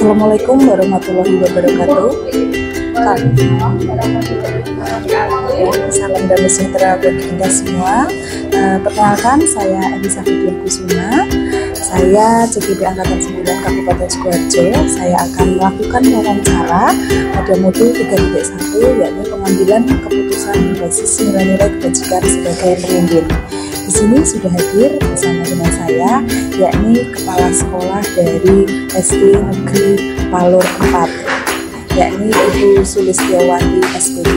Assalamualaikum warahmatullahi wabarakatuh. Salam damai sejahtera bagi kita semua. Perkenalkan, saya Elisa Fidian Kusuma. Saya CGP Angkatan 9 Kabupaten Sidoarjo. Saya akan melakukan wawancara pada modul 3.1, yakni pengambilan keputusan berbasis nilai-nilai kebajikan sebagai pemimpin. Di sini sudah hadir bersama dengan saya, yakni Kepala Sekolah dari SD Negeri Palur 4, yakni Ibu Sulistiawati SPD.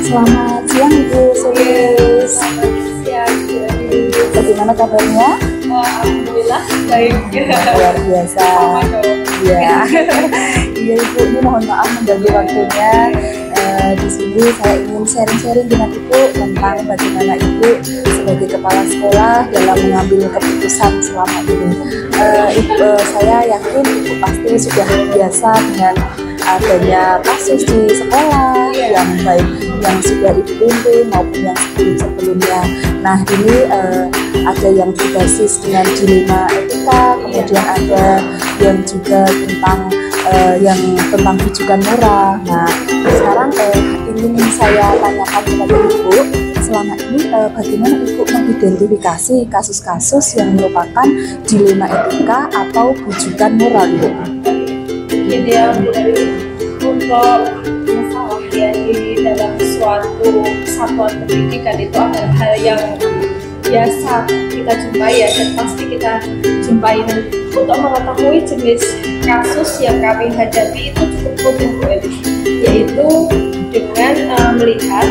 Selamat siang Ibu Sulis. Selamat siang. Bagaimana kabarnya? Alhamdulillah baik. Luar biasa. Iya. Iya Ibu, ini mohon maaf mengganggu waktunya. Di sini saya ingin sharing-sharing dengan Ibu tentang bagaimana Ibu sebagai kepala sekolah dalam mengambil keputusan selama ini. Saya yakin Ibu pasti sudah biasa dengan adanya kasus di sekolah yang baik yang sudah Ibu pimpin maupun yang sebelumnya. Nah, ini ada yang berbasis dengan dilema etika, kemudian ada yang juga tentang tentang rujukan moral. Nah, sekarang ingin saya tanyakan kepada Ibu, selama ini bagaimana Ibu mengidentifikasi kasus-kasus yang merupakan dilema etika atau rujukan moral, Ibu? Ideal untuk masalah ya di dalam suatu satuan pendidikan itu adalah hal yang biasa kita jumpai ya, dan pasti kita jumpai. Untuk mengetahui jenis kasus yang kami hadapi itu cukup mudah, yaitu dengan melihat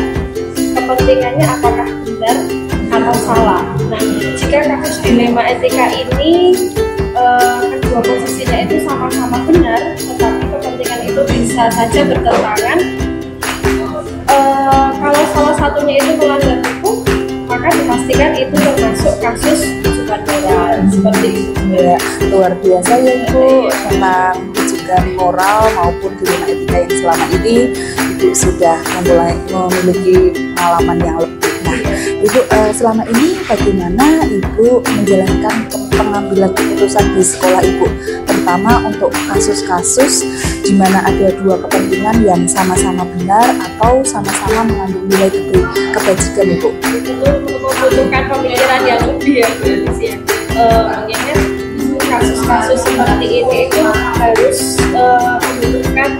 kepentingannya apakah benar atau salah. Nah, jika kasus dilema etika ini kedua posisinya itu sama-sama benar, tetapi kepentingan itu bisa saja bertentangan. Kalau salah satunya itu melanggar hukum, maka dipastikan itu termasuk kasus rujukan moral seperti itu. Ya, luar biasa ya Ibu, tentang rujukan moral maupun dilema etika yang selama ini Ibu sudah memiliki pengalaman yang lebih. Nah, Ibu selama ini bagaimana Ibu menjalankan pengambilan keputusan di sekolah Ibu, terutama untuk kasus-kasus di mana ada dua kepentingan yang sama-sama benar atau sama-sama mengandung nilai kebajikan Ibu? Itu membutuhkan pemikiran yang lebih ya, mengingat kasus-kasus seperti ini itu harus membutuhkan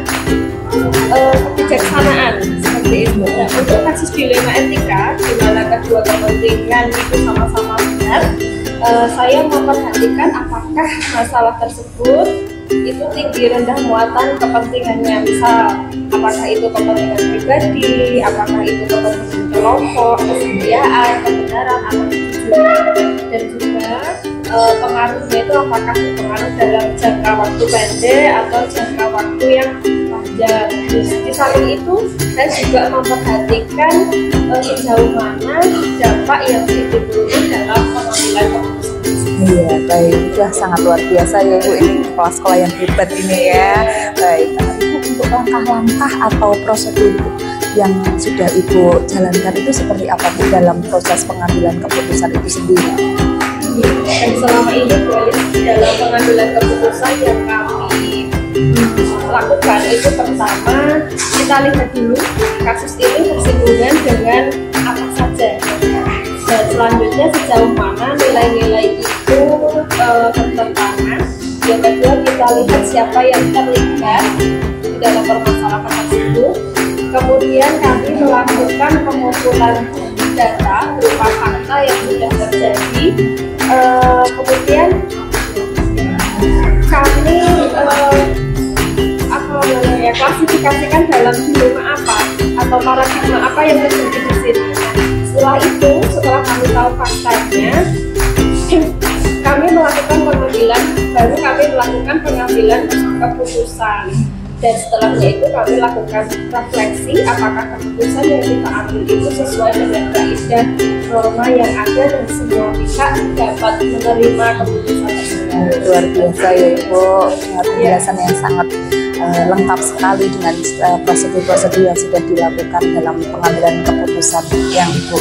kebijaksanaan seperti itu. Nah, untuk kasus dilema etika di mana kedua kepentingan itu sama-sama benar, saya memperhatikan apakah masalah tersebut itu tinggi rendah muatan kepentingannya. Misal, apakah itu kepentingan pribadi, apakah itu kepentingan kelompok, kesetiaan, kebenaran, atau kejujuran, dan juga pengaruhnya itu apakah berpengaruh dalam jangka waktu pendek atau jangka waktu yang panjang. Di samping itu, saya juga memperhatikan sejauh mana dampak yang ditimbulkan dalam pengambilan keputusan. Iya, baik. Sudah sangat luar biasa ya Ibu, ini kepala sekolah yang hebat ini ya. Baik, Ibu, untuk langkah-langkah atau prosedur yang sudah Ibu jalankan itu seperti apa Bu dalam proses pengambilan keputusan itu sendiri? Dan selama ini dalam pengambilan keputusan yang kami lakukan itu, pertama kita lihat dulu kasus ini bersinggungan dengan apa saja, dan selanjutnya sejauh mana nilai-nilai itu bertentangan. Yang kedua, kita lihat siapa yang terlibat di dalam permasalahan tersebut. Kemudian kami melakukan pengumpulan data berupa fakta yang sudah terjadi. Kemudian kami klasifikasikan dalam dilema apa atau paradigma apa yang terjadi di sini. Setelah itu, setelah kami tahu faktanya, kami melakukan pengambilan keputusan. Dan setelahnya itu kami lakukan refleksi apakah keputusan yang kita ambil itu sesuai dengan kaidah norma yang ada dan semua pihak dapat menerima keputusan tersebut. Luar biasa ya Ibu, penjelasan yang sangat lengkap sekali dengan prosedur-prosedur yang sudah dilakukan dalam pengambilan keputusan yang Ibu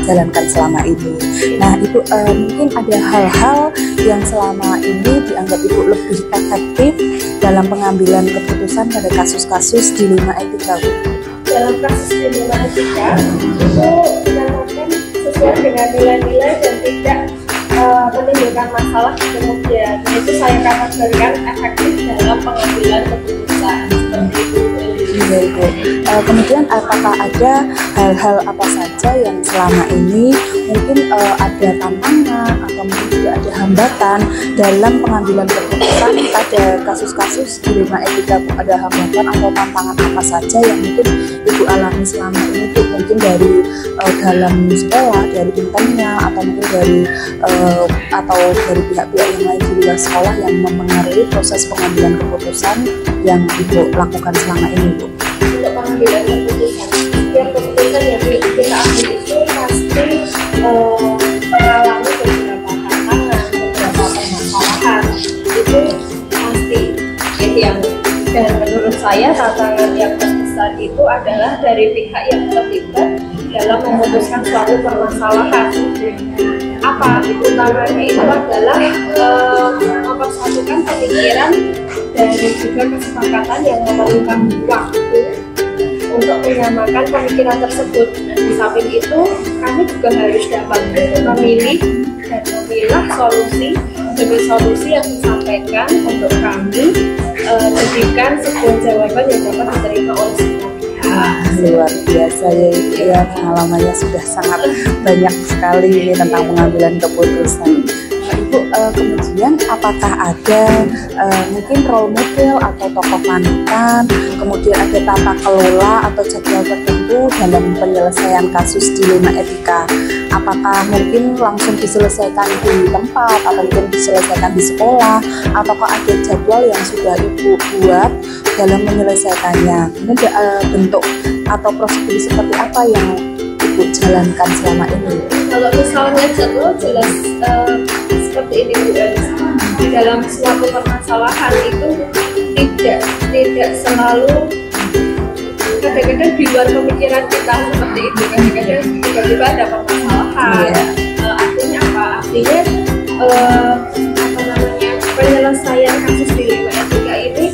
jalankan selama ini. Nah Ibu, mungkin ada hal-hal yang selama ini dianggap Ibu lebih efektif dalam pengambilan keputusan pada kasus-kasus dilema etika, Bu? Dalam kasus dilema etika itu dilakukan sesuai dengan nilai-nilai dan tidak menimbulkan masalah kemudian. Itu saya kategorikan efektif dalam pengambilan keputusan seperti itu. Ibu. Kemudian apakah ada hal-hal apa saja yang selama ini mungkin ada tantangan atau mungkin juga ada hambatan dalam pengambilan keputusan pada kasus-kasus dilema etika, Bu? Ada hambatan atau tantangan apa saja yang mungkin Ibu alami selama ini, Bu? Mungkin dari dalam sekolah, dari internnya, atau mungkin dari pihak-pihak yang lain di luar sekolah yang mempengaruhi proses pengambilan keputusan yang Ibu lakukan selama ini, Bu? Untuk pengambilan keputusan, setiap keputusan yang kita ambil itu pasti mengalami beberapa tantangan, beberapa permasalahan, itu pasti. Yang dan menurut saya tantangan yang terbesar itu adalah dari pihak yang terlibat dalam memutuskan suatu permasalahan. Apa utamanya itu adalah mempersatukan pemikiran dan juga kesepakatan yang memerlukan waktu untuk menyamakan pemikiran tersebut. Dan di samping itu kami juga harus dapat memilih dan memilah solusi demi solusi yang disampaikan untuk kami jadikan sebuah jawaban yang dapat diterima oleh semua pihak. Luar biasa ya Ibu ya, pengalamannya sudah sangat banyak sekali ini tentang pengambilan keputusan. Ibu, kemudian apakah ada mungkin role model atau tokoh panutan, kemudian ada tata kelola atau jadwal tertentu dalam penyelesaian kasus dilema etika? Apakah mungkin langsung diselesaikan di tempat atau mungkin diselesaikan di sekolah, ataukah ada jadwal yang sudah Ibu buat dalam menyelesaikannya? Ini bentuk atau prosedur seperti apa yang Ibu jalankan selama ini? Kalau misalnya jadwal jelas seperti ini, Bu, di dalam suatu permasalahan itu tidak selalu, kadang-kadang di luar pemikiran kita seperti itu, kadang-kadang tiba-tiba ada permasalahan. Artinya apa? Artinya penyelesaian kasus dilema etika ini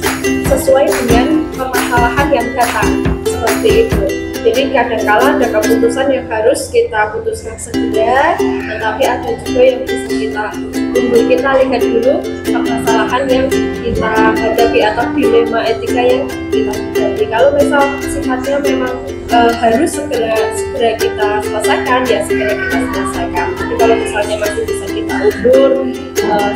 sesuai dengan permasalahan yang datang seperti itu. Jadi kadang-kala ada keputusan yang harus kita putuskan segera, tetapi ada juga yang bisa kita tunggu, kita lihat dulu permasalahan yang kita hadapi atau dilema etika yang kita hadapi. Kalau misal sifatnya memang harus segera kita selesaikan, ya segera kita selesaikan. Tapi kalau misalnya masih bisa kita undur,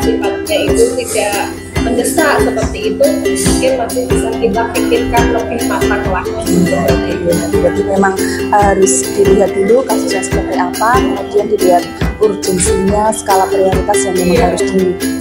sifatnya itu tidak mendesak seperti itu, mungkin masih bisa kita pikirkan lebih matang lagi. Jadi memang harus dilihat dulu kasusnya seperti apa, kemudian dilihat urgensinya, skala prioritas yang memang harus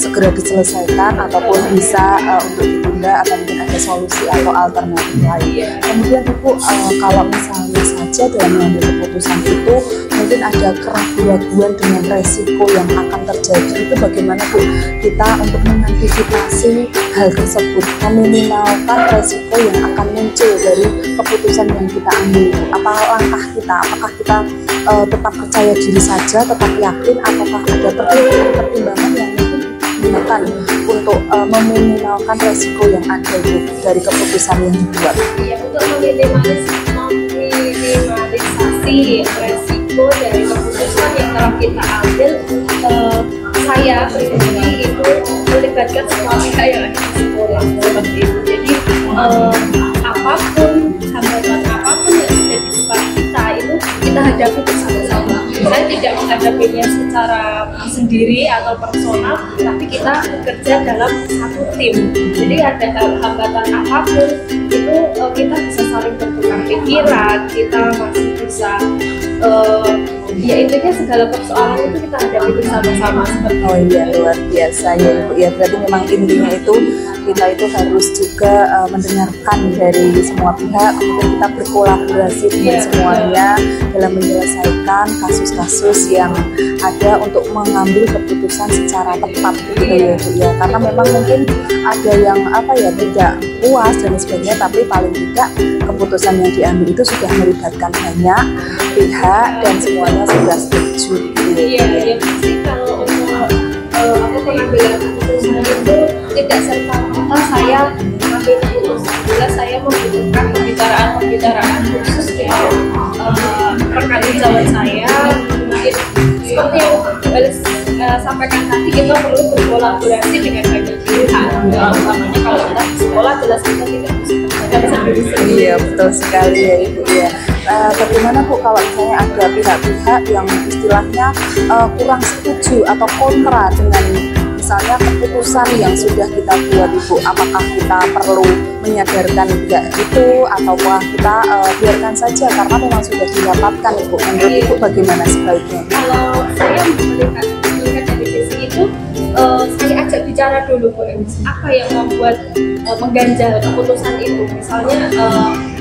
segera diselesaikan ataupun bisa untuk ditunda atau mungkin ada solusi atau alternatif lain. Kemudian Ibu, kalau misalnya saja dalam mengambil keputusan itu mungkin ada keraguan dengan resiko yang akan terjadi, itu bagaimana Bu kita untuk mengantisipasi hal tersebut, meminimalkan resiko yang akan muncul dari keputusan yang kita ambil? Apa langkah kita? Apakah kita tetap percaya diri saja, tetap yakin, ataukah ada pertimbangan yang mungkin digunakan untuk meminimalkan resiko yang ada dari keputusan yang dibuat? Ya, untuk meminimalisasi resiko dari keputusan yang telah kita ambil, saya pribadi itu melibatkan semua pihak yang ada di sekolah seperti itu. Jadi apapun hambatan apapun yang ada di depan kita itu kita hadapi bersama-sama. Saya tidak menghadapinya secara sendiri atau personal, tapi kita bekerja dalam satu tim. Jadi ada hambatan apapun itu kita bisa saling bertukar pikiran, kita masih bisa ya intinya segala persoalan itu kita hadapi bersama-sama seperti Oh iya, luar biasa ya Ibu ya. Berarti memang intinya itu kita itu harus juga mendengarkan dari semua pihak, kemudian kita berkolaborasi dengan semuanya dalam menyelesaikan kasus-kasus yang ada untuk mengambil keputusan secara tepat gitu ya Bu ya. Karena memang mungkin ada yang tidak puas dan sebagainya, tapi paling tidak keputusan yang diambil itu sudah melibatkan banyak pihak dan semuanya sudah setuju gitu ya. Iya, pasti kalau untuk pengambilan keputusan itu tidak serta-merta saya mengambil keputusan. Bila saya membutuhkan pembicaraan khusus dengan rekan sejawat saya, mungkin seperti yang sampaikan tadi, kita perlu berkolaborasi dengan banyak pihak. Utamanya kalau kita di sekolah jelas kita tidak bisa sendiri. Iya, betul sekali ya Ibu ya. Bagaimana Bu kalau misalnya ada pihak-pihak yang istilahnya kurang setuju atau kontra dengan misalnya keputusan yang sudah kita buat Ibu, apakah kita perlu menyadarkan juga itu atau kita biarkan saja karena memang sudah didapatkan Ibu? Menurut Ibu bagaimana sebaiknya? Kalau saya melihat dari sisi itu, saya ajak bicara dulu Bu, apa yang membuat mengganjal keputusan itu. Misalnya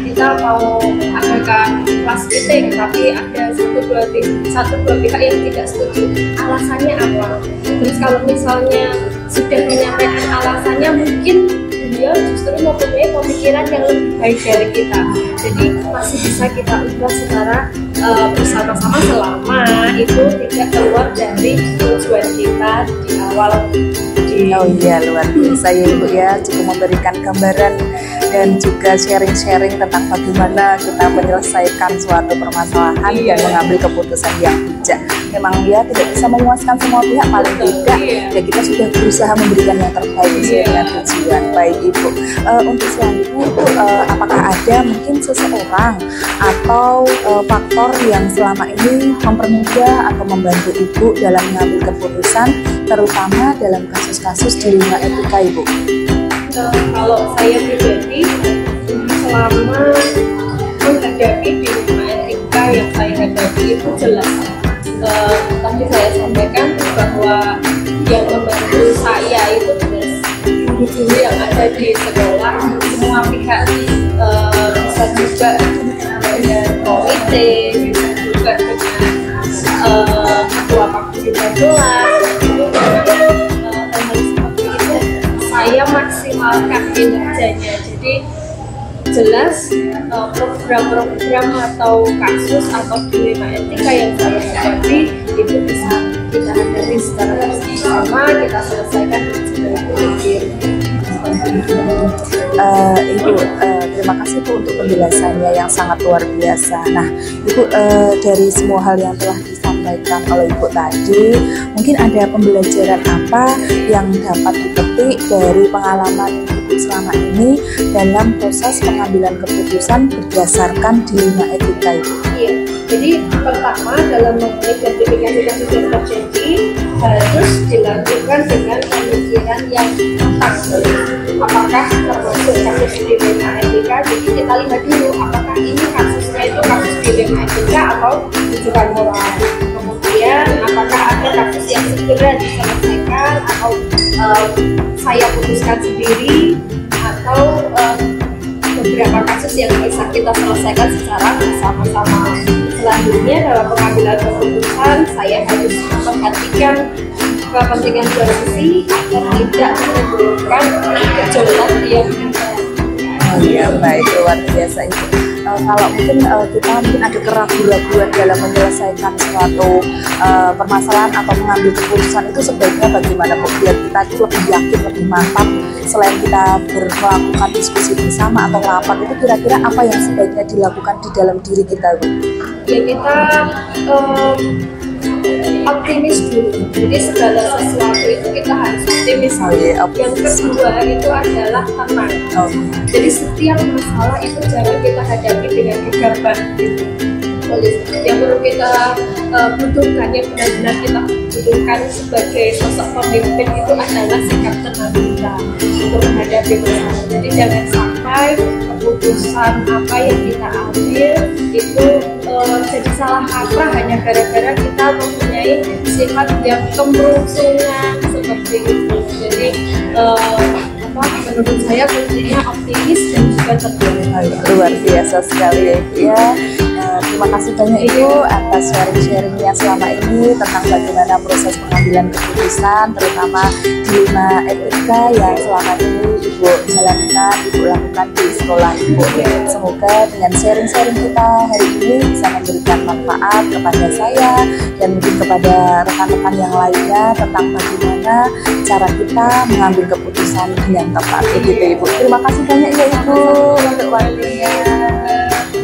kita mau adakan kelas meeting tapi ada satu dua pihak yang tidak setuju, alasannya apa? Terus kalau misalnya sudah menyampaikan alasannya, mungkin beliau justru mempunyai pemikiran yang lebih baik dari kita, jadi masih bisa kita ubah secara bersama-sama selama itu tidak keluar dari tujuan kita di awal. Oh iya, luar biasa ya Ibu ya, cukup memberikan gambaran dan juga sharing-sharing tentang bagaimana kita menyelesaikan suatu permasalahan dan mengambil keputusan yang bijak. Memang ya tidak bisa memuaskan semua pihak, paling tidak ya kita sudah berusaha memberikan yang terbaik sesuai dengan tujuan. Baik Ibu, untuk selanjutnya Ibu, apakah ada mungkin seseorang atau faktor yang selama ini mempermudah atau membantu Ibu dalam mengambil keputusan, terutama dalam kasus-kasus di lingkungan etika Ibu? Kalau saya pribadi, selama menghadapi di lingkungan etika yang saya hadapi itu jelas. Tadi saya sampaikan bahwa yang membantu saya itu jelas guru-guru yang ada di sekolah, semua pihak, bisa juga dengan komite, bisa juga dengan ketua pakar kelas. Saya maksimalkan kinerjanya, jadi jelas program-program atau kasus atau dilema etika yang saya hadapi itu bisa kita hadapi secara bersama, kita selesaikan dengan berpikir. Ibu, terima kasih Bu untuk penjelasannya yang sangat luar biasa. Nah Ibu, dari semua hal yang telah disampaikan oleh Ibu tadi, mungkin ada pembelajaran apa yang dapat dipetik dari pengalaman Ibu selama ini dalam proses pengambilan keputusan berdasarkan dilema etika Ibu? Iya, jadi pertama dalam mengidentifikasi kasus yang terjadi harus dilakukan dengan pemikiran yang matang. Apakah termasuk kasus dilema etika? Jadi kita lihat dulu apakah ini kasusnya itu kasus dilema etika atau tujuan moral. Kemudian apakah ada kasus yang segera diselesaikan atau saya putuskan sendiri, atau beberapa kasus yang bisa kita selesaikan secara bersama-sama. Selanjutnya dalam pengambilan keputusan saya harus memperhatikan kepentingan dua sisi agar tidak menimbulkan gejolak yang Oh iya, baik, luar biasa Ibu. Kalau mungkin kita ada keraguan-keraguan dalam menyelesaikan suatu permasalahan atau mengambil keputusan, itu sebaiknya bagaimana Bu? Biar kita itu lebih yakin, lebih mantap. Selain kita melakukan diskusi bersama atau rapat, itu kira-kira apa yang sebaiknya dilakukan di dalam diri kita Bu? Ya kita optimis dulu. Jadi segala sesuatu itu kita harus optimis. Yang kedua itu adalah tenang. Jadi setiap masalah itu jangan kita hadapi dengan gegabah. Yang perlu kita butuhkan, yang benar-benar kita butuhkan sebagai sosok pemimpin itu adalah sikap tenang kita untuk menghadapi masalah. Jadi jangan sampai keputusan apa yang kita ambil itu jadi salah kaprah hanya gara-gara kita mempunyai sifat yang kemerungsungan seperti itu. Jadi apa menurut saya kuncinya optimis dan juga tegar. Luar biasa sekali ya Ibu ya. Terima kasih banyak Ibu atas sharing-sharingnya selama ini tentang bagaimana proses pengambilan keputusan, terutama dilema etika yang selama ini Ibu jalankan, Ibu lakukan di sekolah Ibu. Semoga dengan sharing-sharing kita hari ini bisa memberikan manfaat kepada saya dan mungkin kepada rekan-rekan yang lainnya tentang bagaimana cara kita mengambil keputusan yang tepat. Begitu Ibu. Terima kasih banyak ya Ibu untuk waktunya.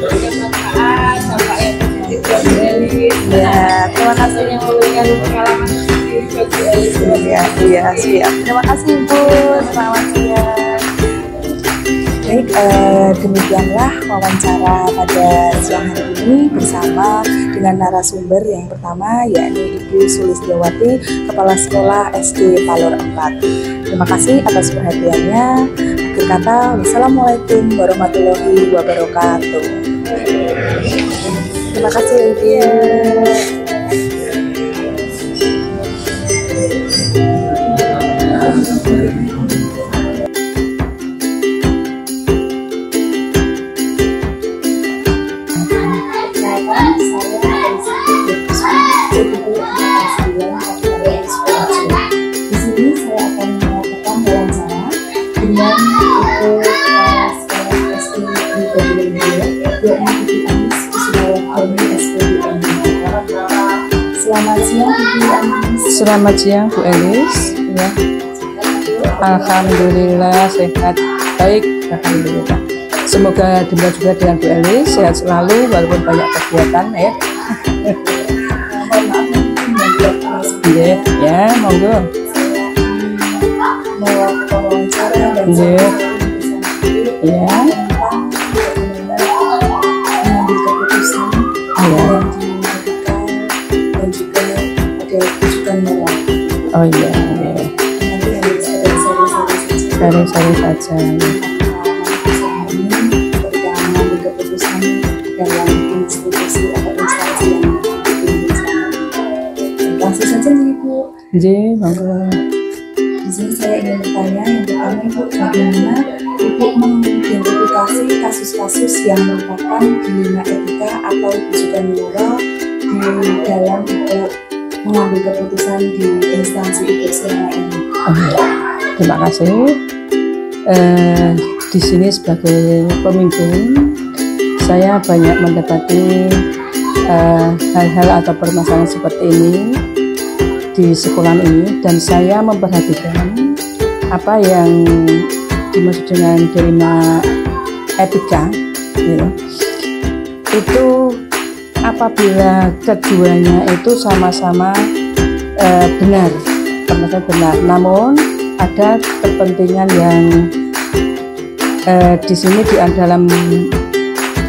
Bermanfaat, sampai yang positif buat Bu Elis. Ya, terima kasih yang memberikan pengalaman positif buat Bu Elis. Iya, siap. Terima kasih Ibu. Selamat siang. Baik, demikianlah wawancara pada siang hari ini bersama dengan narasumber yang pertama yakni Ibu Sulistiawati, Kepala Sekolah SD Palur 4. Terima kasih atas perhatiannya. Akhir kata, wassalamualaikum warahmatullahi wabarakatuh. Terima kasih Ibu. Di sini saya akan melakukan wawancara dengan Ibu Sekolah SD di Kabupaten yakni Ibu Anis Kusumawardhani SPDN. Selamat siang Ibu Anis. Selamat siang Bu Elis. Ya. Alhamdulillah sehat, baik, alhamdulillah. Semoga demikian juga dengan Bu Elis sehat selalu walaupun banyak kegiatan ya. Iya, ya, monggo. Melakukan wawancara dan Iya. ya. Mengambil keputusan yang dilakukan dan juga ada rujukan moral. Oh iya, iya. Nanti harus ada seri-seri Sari-sari saja. ini ketika mengambil keputusan dalam institusi atau instansi yang dipimpin selama ini. Langsung saja nih Ibu. Iya, monggo. Di sini saya ingin bertanya yang pertama Ibu, bagaimana Ibu mengidentifikasi kasus-kasus yang merupakan dilema etika atau rujukan moral di dalam Ibu mengambil keputusan di instansi Ibu selama ini? Oh, iya. Terima kasih. Di sini sebagai pemimpin, saya banyak mendapati hal-hal atau permasalahan seperti ini di sekolah ini, dan saya memperhatikan apa yang dimaksud dengan dilema etika ya. Itu apabila keduanya itu sama-sama benar, namun ada kepentingan yang di sini di dalam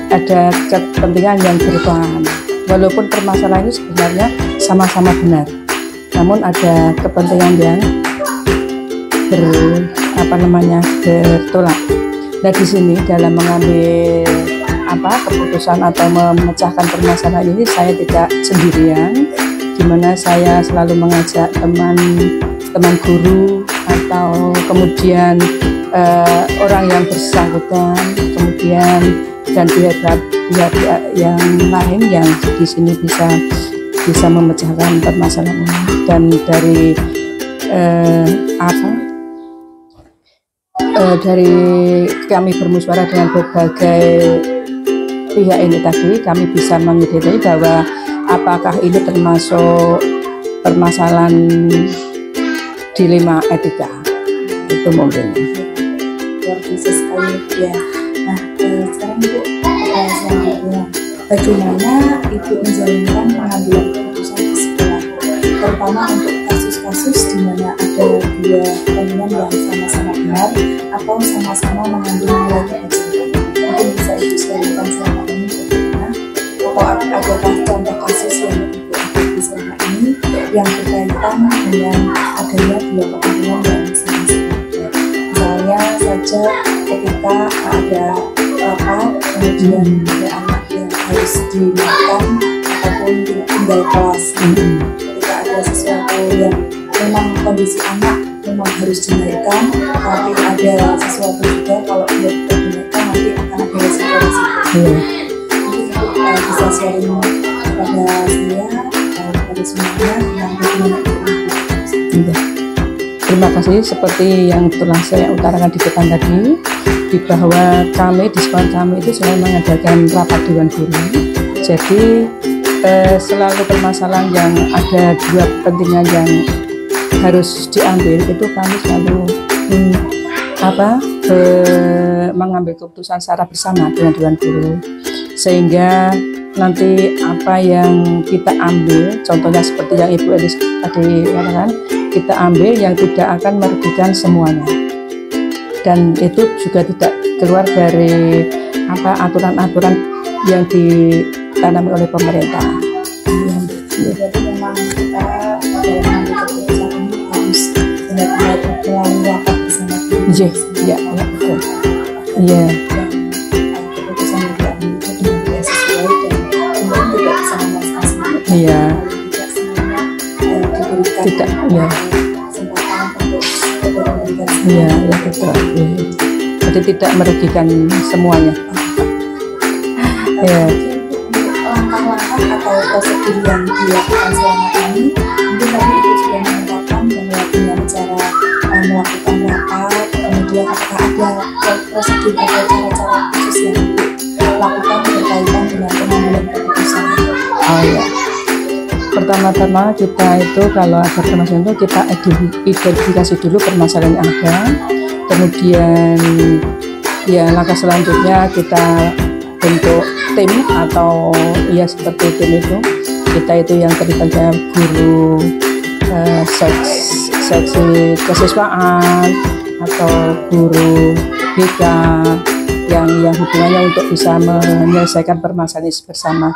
ada kepentingan yang bertuan, walaupun permasalahan ini sebenarnya sama-sama benar, namun ada kepentingan yang bertolak. Nah di sini dalam mengambil keputusan atau memecahkan permasalahan ini saya tidak sendirian, di mana saya selalu mengajak teman guru atau kemudian orang yang bersangkutan, kemudian dan pihak-pihak yang lain yang di sini bisa memecahkan permasalahan ini. Dan dari dari kami bermusyawarah dengan berbagai pihak ini tadi, kami bisa mengidentifikasi bahwa apakah ini termasuk permasalahan dilema etika, itu mungkin. Luar biasa sekali ya. Nah sekarang Ibu selanjutnya, bagaimana Ibu menjalankan pengambilan keputusan di sekolah, terutama untuk kasus-kasus di mana ada dua kepentingan yang sama-sama benar atau sama-sama mengambil nilai kebijakan. Mungkin bisa Ibu sharingkan selama ini bagaimana, atau adakah contoh kasus yang Ibu alami selama ini yang berkaitan dengan adanya dua kepentingan yang sama-sama benar. Misalnya saja ketika ada kemudian ada anak yang harus dimakan ataupun tinggal kelas, ketika ada sesuatu yang memang kondisi anak memang harus dinaikkan, tapi ada sesuatu juga kalau tidak kita dinaikkan nanti akan ada resiko-resiko. Bisa sharing kepada saya, kepada semuanya tentang bagaimana itu. Terima kasih. Seperti yang telah saya utarakan di depan tadi, di bahwa kami di sekolah kami itu selalu mengadakan rapat dewan guru. Jadi selalu permasalahan yang ada dua kepentingan yang harus diambil itu kami selalu mengambil keputusan secara bersama dengan dewan guru, sehingga nanti apa yang kita ambil, contohnya seperti yang Ibu Elis tadi katakan, kita ambil yang tidak akan merugikan semuanya, dan itu juga tidak keluar dari aturan-aturan yang ditanami oleh pemerintah. Jadi memang kita dalam mengambil keputusan ini harus benar-benar melalui rapat bersama guru. Iya, betul. Iya. Keputusan yang diambil itu benar-benar sesuai dan kemudian tidak bisa memaksa semuanya. Iya. Tidak semuanya diberikan. Tidak, ya. Kesempatan untuk memberikan. Iya, ya betul. Ya. Jadi tidak merugikan semuanya. Ya. Langkah-langkah atau prosedur yang dilakukan selama ini, mungkin tadi Ibu sudah mengatakan bahwa dengan cara melakukan rapat, kemudian apakah ada prosedur atau cara-cara khusus yang dilakukan berkaitan dengan pengambilan keputusan? Oh ya. Pertama-tama kita itu kalau ada permasalahan itu kita identifikasi dulu permasalahan yang ada, kemudian ya langkah selanjutnya kita bentuk tim atau ya seperti tim itu, kita itu yang terlibatnya guru, seksi kesiswaan atau guru BK yang hubungannya untuk bisa menyelesaikan permasalahan ini bersama,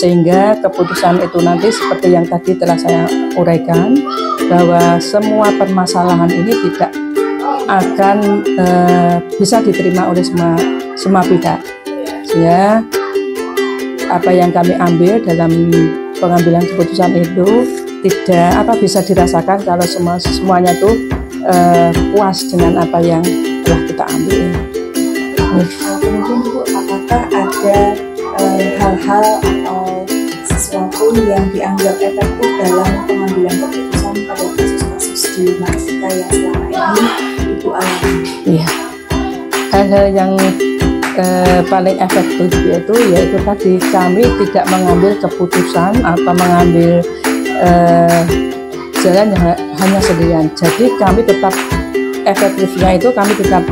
sehingga keputusan itu nanti seperti yang tadi telah saya uraikan bahwa semua permasalahan ini tidak akan bisa diterima oleh semua pihak. Ya, apa yang kami ambil dalam pengambilan keputusan itu tidak bisa dirasakan kalau semuanya itu puas dengan apa yang telah kita ambil. Kemudian Bu, apakah ada hal-hal atau sesuatu yang dianggap efektif dalam pengambilan keputusan pada kasus-kasus di Marsika yang selama ini Ibu alami? Iya, hal-hal yang paling efektif yaitu tadi kami tidak mengambil keputusan atau mengambil jalan yang hanya sendirian. Jadi kami tetap efektifnya itu kami tetap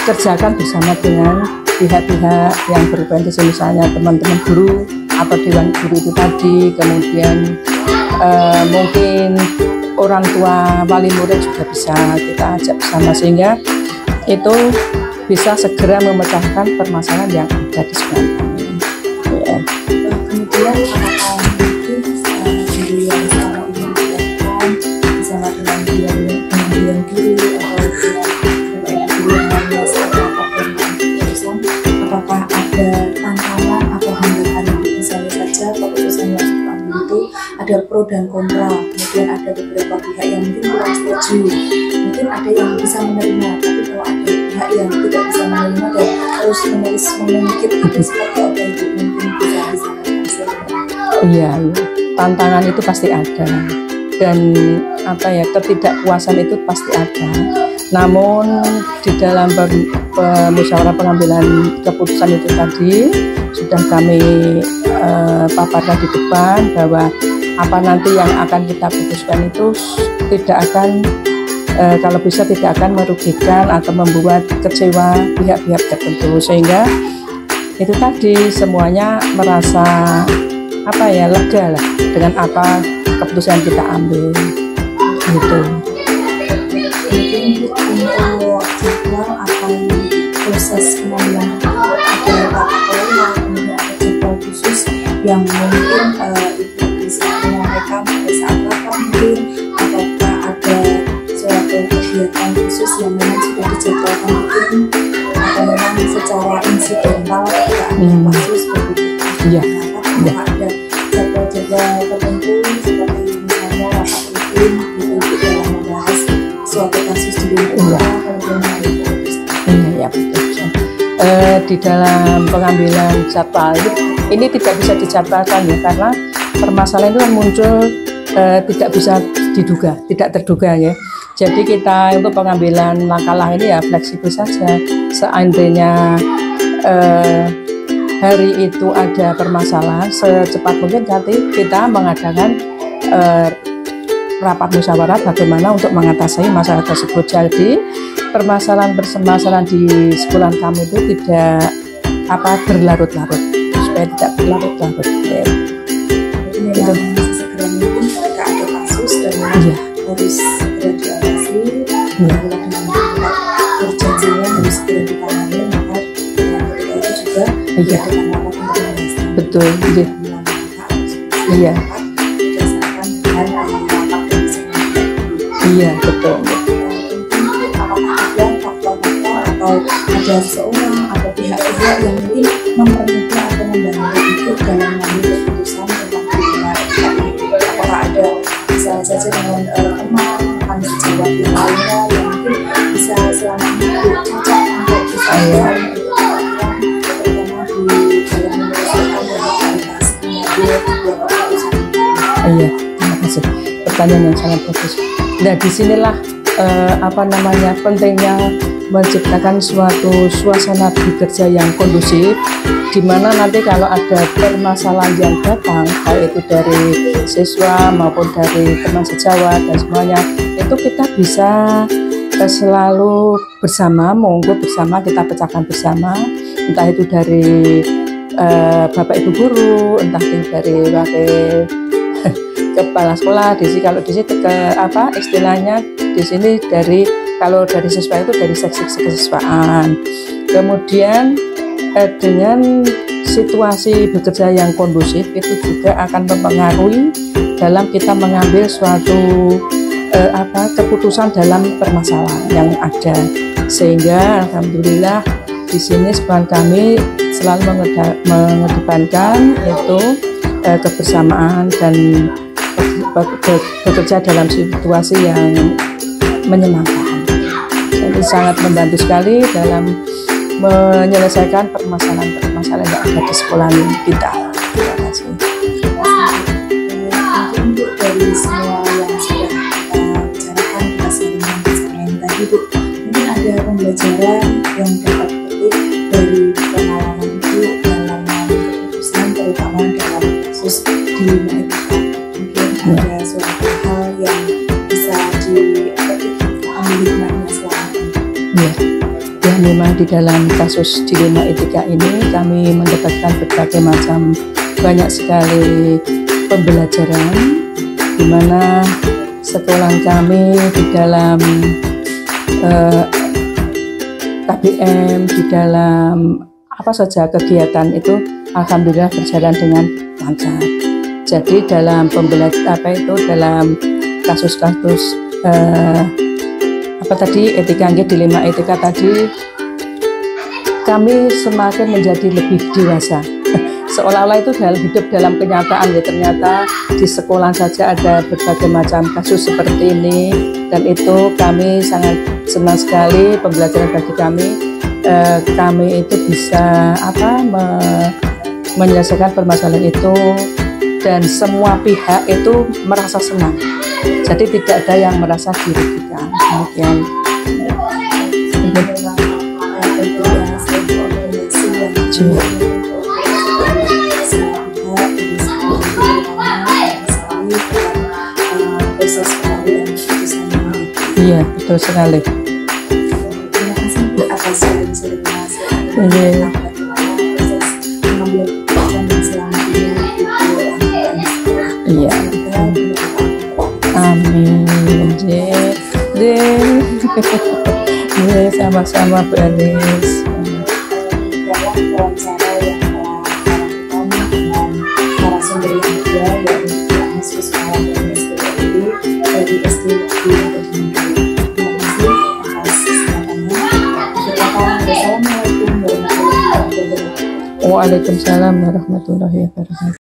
kerjakan bersama dengan pihak-pihak yang berorientasi, misalnya teman-teman guru atau dewan guru itu tadi, kemudian mungkin orang tua wali murid juga bisa kita ajak bersama, sehingga itu bisa segera memecahkan permasalahan yang ada di sekolah kami. Ya. Kemudian apakah mungkin guru yang selama ini dilakukan bersama dengan dewan guru atau dengan guru yang lainnya setelah keputusan, apakah ada tantangan atau hambatan, misalnya saja keputusan yang diambil itu ada pro dan kontra, kemudian ada beberapa pihak yang mungkin kurang setuju, mungkin ada yang bisa menerima, tapi kalau ada pihak yang tidak bisa menerima dan harus menulis memikir itu seperti apa Ibu, mungkin bisa disampaikan. Iya, tantangan itu pasti ada, dan ketidakpuasan itu pasti ada. Namun di dalam musyawarah pengambilan keputusan itu tadi sudah kami paparkan di depan bahwa apa nanti yang akan kita putuskan itu tidak akan kalau bisa tidak akan merugikan atau membuat kecewa pihak-pihak tertentu, sehingga itu tadi semuanya merasa lega lah dengan apa keputusan yang kita ambil gitu. Mungkin untuk jadwal atau proses pengambilan ada tata kelola, kemudian ada jadwal khusus yang mungkin Ibu bisa menyampaikan pada saat rapat, mungkin apakah ada suatu kegiatan khusus yang memang sudah dijadwalkan, mungkin atau memang secara insidental tidak ada kasus begitu. Iya. Apakah ada jadwal-jadwal tertentu seperti misalnya rapat rutin gitu dalam membahas suatu kasus di dalam pengambilan jadwal ini tidak bisa dijadwalkan ya, karena permasalahan itu kan muncul tidak bisa diduga, tidak terduga ya. Jadi kita untuk pengambilan langkah-langkah ini ya fleksibel saja. Seandainya hari itu ada permasalahan, secepat mungkin nanti kita mengadakan rapat musyawarah bagaimana untuk mengatasi masalah tersebut. Jadi permasalahan di sekolah kami itu tidak berlarut-larut, supaya tidak berlarut-larut ya. Itu segera mungkin ketika ada kasus dan harus segera diawasi, dengan urgensinya harus segera ditangani, maka ketika itu juga dengan rapat koordinasi. Betul, iya. Berdasarkan dengan rapat koordinasi. Iya, betul. Apakah ada faktor-faktor atau ada seseorang atau pihak-pihak yang mungkin mempermudah atau membantu itu dalam mengambil keputusan tentang hubungan ini? Apakah ada misalnya saja dengan teman, rekan sejawat yang lainnya yang mungkin bisa selama ini cocok untuk bisa terutama di dalam menyelesaikan kualitas mengambil sebuah keputusan? Iya, terima kasih. Pertanyaan yang sangat bagus. Nah, disinilah pentingnya menciptakan suatu suasana bekerja yang kondusif, di mana nanti kalau ada permasalahan yang datang, baik itu dari siswa maupun dari teman sejawat dan semuanya, itu kita bisa selalu bersama, monggo bersama kita pecahkan bersama, entah itu dari Bapak Ibu guru, entah itu dari wakil kepala sekolah. Kalau di situ istilahnya di sini kalau dari siswa itu dari seksi kesiswaan. Kemudian dengan situasi bekerja yang kondusif itu juga akan mempengaruhi dalam kita mengambil suatu keputusan dalam permasalahan yang ada, sehingga alhamdulillah di sini sekolah kami selalu mengedepankan itu kebersamaan dan bekerja dalam situasi yang menyenangkan. Jadi sangat membantu sekali dalam menyelesaikan permasalahan yang ada di sekolah kita. Terima kasih. Untuk dari semua yang sudah kita bicarakan, kita sharing tadi Bu, mungkin ada pembelajaran yang dapat dipetik dari pengalaman Ibu dalam mengambil keputusan, terutama dalam kasus di Etika. Mungkin ada suatu hal yang bisa dipetik ambil hikmahnya selama ini. Ya, memang di dalam kasus dilema etika ini kami mendapatkan berbagai macam banyak sekali pembelajaran, di mana sekolah kami di dalam KBM, di dalam apa saja kegiatan itu alhamdulillah berjalan dengan lancar. Jadi dalam dalam kasus-kasus etika dilema etika tadi, kami semakin menjadi lebih dewasa. Seolah-olah itu hidup dalam kenyataan ya, ternyata di sekolah saja ada berbagai macam kasus seperti ini, dan itu kami sangat senang sekali pembelajaran bagi kami. Kami itu bisa menyelesaikan permasalahan itu, dan semua pihak itu merasa senang. Jadi tidak ada yang merasa dirugikan. Demikian. Iya, betul sekali. Terima kasih Bu atas sharing-sharing-nya. Iya. Amin. Sama-sama Bu Elis. Dalam wawancara yang telah dilakukan dengan narasumber yang kedua, yaitu Yesus dari SD Terima kasih atas kesempatannya. Wassalamualaikum warahmatullahi wabarakatuh. Waalaikumsalam warahmatullahi wabarakatuh.